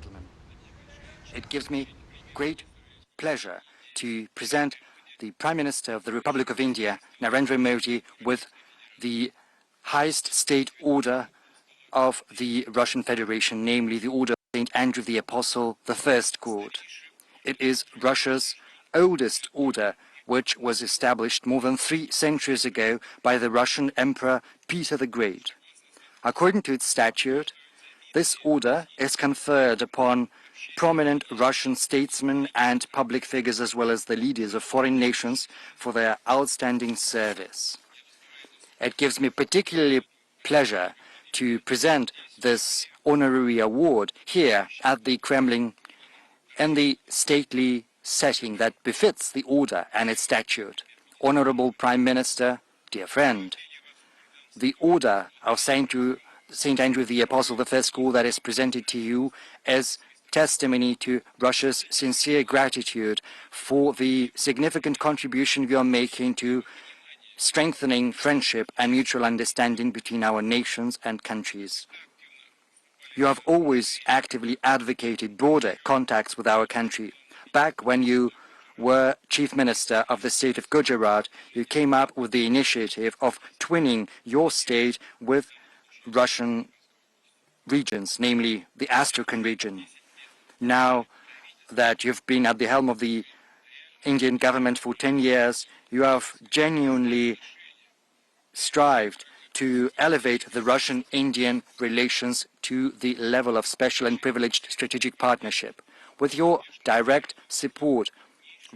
gentlemen, it gives me great pleasure to present the Prime Minister of the Republic of India, Narendra Modi, with the highest state order of the Russian Federation, namely the Order of St. Andrew the Apostle, the First Court. It is Russia's oldest order, which was established more than 3 centuries ago by the Russian Emperor Peter the Great. According to its statute, this order is conferred upon prominent Russian statesmen and public figures, as well as the leaders of foreign nations, for their outstanding service. It gives me particularly pleasure to present this honorary award here at the Kremlin in the stately setting that befits the order and its statute. Honorable Prime Minister, dear friend, the Order of St. Andrew the Apostle, the First Court, that is presented to you is testimony to Russia's sincere gratitude for the significant contribution you are making to strengthening friendship and mutual understanding between our nations and countries. You have always actively advocated broader contacts with our country. Back when you were Chief Minister of the state of Gujarat, you came up with the initiative of twinning your state with Russian regions, namely the Astrakhan region. Now that you've been at the helm of the Indian government for 10 years, you have genuinely strived to elevate the Russian-Indian relations to the level of special and privileged strategic partnership. With your direct support,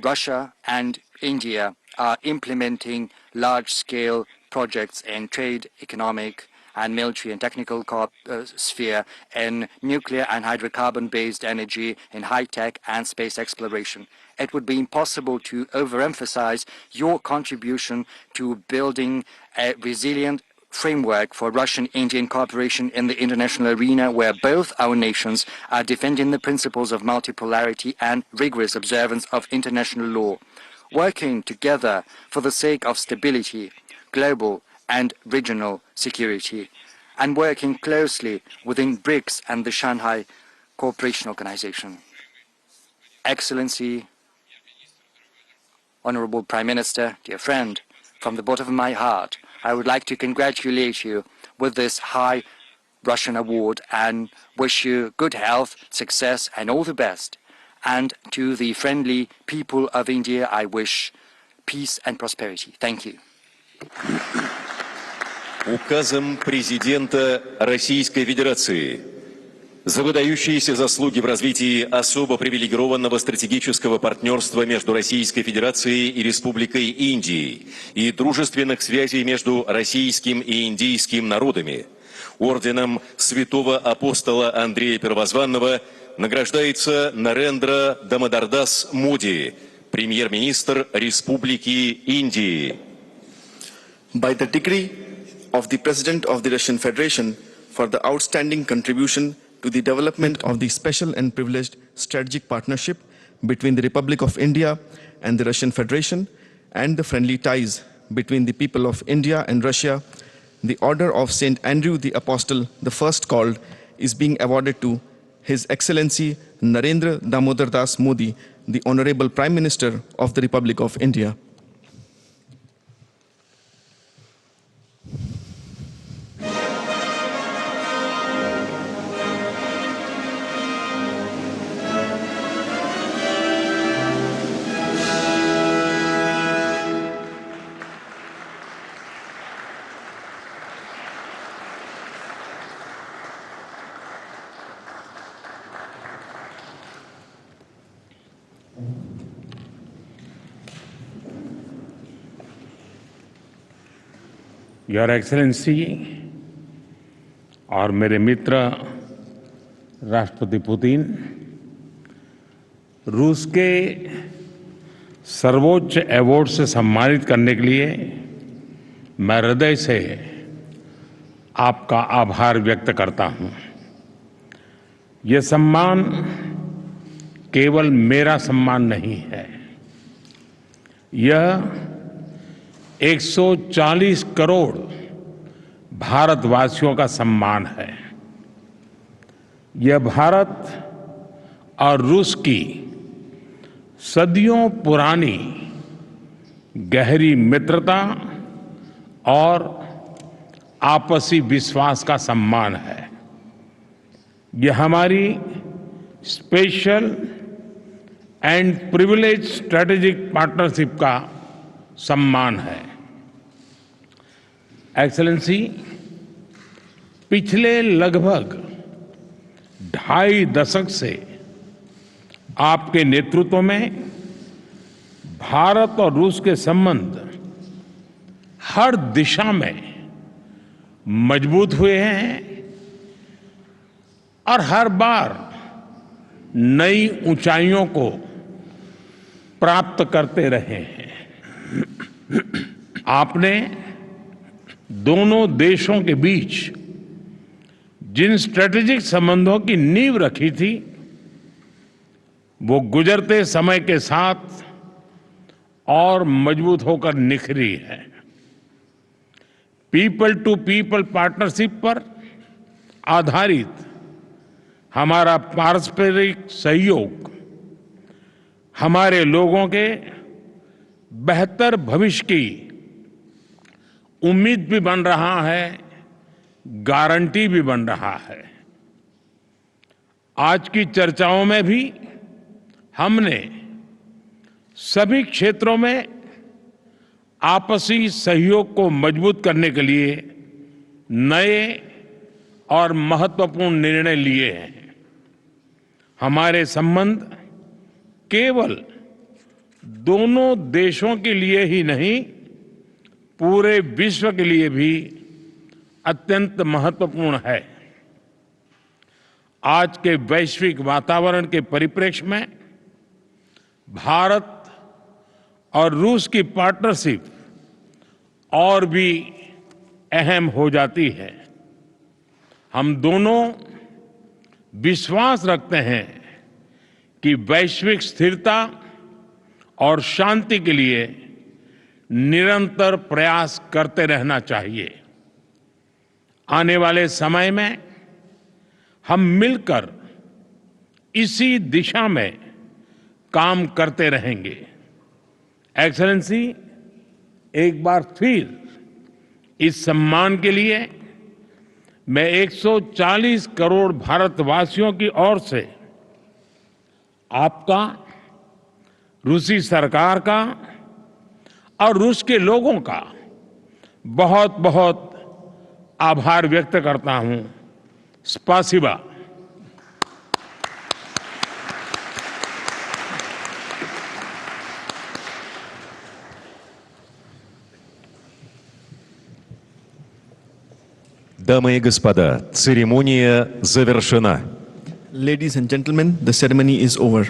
Russia and India are implementing large-scale projects in trade, economic, and military and technical sphere, in nuclear and hydrocarbon-based energy, in high-tech and space exploration. It would be impossible to overemphasize your contribution to building a resilient framework for Russian-Indian cooperation in the international arena, where both our nations are defending the principles of multipolarity and rigorous observance of international law, working together for the sake of stability, global and regional security, and working closely within BRICS and the Shanghai Cooperation Organization. Excellency, Honorable Prime Minister, dear friend, from the bottom of my heart, I would like to congratulate you with this high Russian award and wish you good health, success, and all the best. And to the friendly people of India, I wish peace and prosperity. Thank you. Указом президента Российской Федерации за выдающиеся заслуги в развитии особо привилегированного стратегического партнерства между Российской Федерацией и Республикой Индии и дружественных связей между российским и индийским народами, орденом Святого Апостола Андрея Первозванного награждается Нарендра Дамодардас Моди, премьер-министр Республики Индии. By the decree of the President of the Russian Federation for the outstanding contribution to the development of the special and privileged strategic partnership between the Republic of India and the Russian Federation and the friendly ties between the people of India and Russia, the Order of St. Andrew the Apostle, the first called, is being awarded to His Excellency Narendra Damodar Das Modi, the Honorable Prime Minister of the Republic of India. Your excellency और मेरे मित्र राष्ट्रपति Putin, रूस के सर्वोच्च award से सम्मानित करने के लिए मैं हृदय से आपका आभार व्यक्त करता हूं। ये सम्मान केवल मेरा सम्मान नहीं है, यह 140 करोड़ भारतवासियों का सम्मान है। यह भारत और रूस की सदियों पुरानी गहरी मित्रता और आपसी विश्वास का सम्मान है। यह हमारी special and privilege strategic partnership का सम्मान है। एक्सेलेंसी, पिछले लगभग 2.5 दशक से आपके नेतृत्व में भारत और रूस के संबंध हर दिशा में मजबूत हुए हैं और हर बार नई ऊंचाइयों को प्राप्त करते रहे हैं। आपने दोनों देशों के बीच जिन स्ट्रेटेजिक संबंधों की नींव रखी थी, वो गुजरते समय के साथ और मजबूत होकर निखरी है। पीपल टू पीपल पार्टनरशिप पर आधारित हमारा पारस्परिक सहयोग हमारे लोगों के बेहतर भविष्य की उम्मीद भी बन रहा है, गारंटी भी बन रहा है। आज की चर्चाओं में भी हमने सभी क्षेत्रों में आपसी सहयोग को मजबूत करने के लिए नए और महत्वपूर्ण निर्णय लिए हैं। हमारे संबंध केवल दोनों देशों के लिए ही नहीं, पूरे विश्व के लिए भी अत्यंत महत्वपूर्ण है। आज के वैश्विक वातावरण के परिप्रेक्ष्य में भारत और रूस की पार्टनरशिप और भी अहम हो जाती है। हम दोनों विश्वास रखते हैं कि वैश्विक स्थिरता और शांति के लिए निरंतर प्रयास करते रहना चाहिए। आने वाले समय में हम मिलकर इसी दिशा में काम करते रहेंगे। एक्सेलेंसी, एक बार फिर इस सम्मान के लिए मैं 140 करोड़ भारतवासियों की ओर से आपका, रूसी सरकार का और रूस के लोगों का बहुत बहुत आभार व्यक्त करता हूं। स्पासिबा। Дамы и господа, церемония завершена. Ladies and gentlemen, the ceremony is over.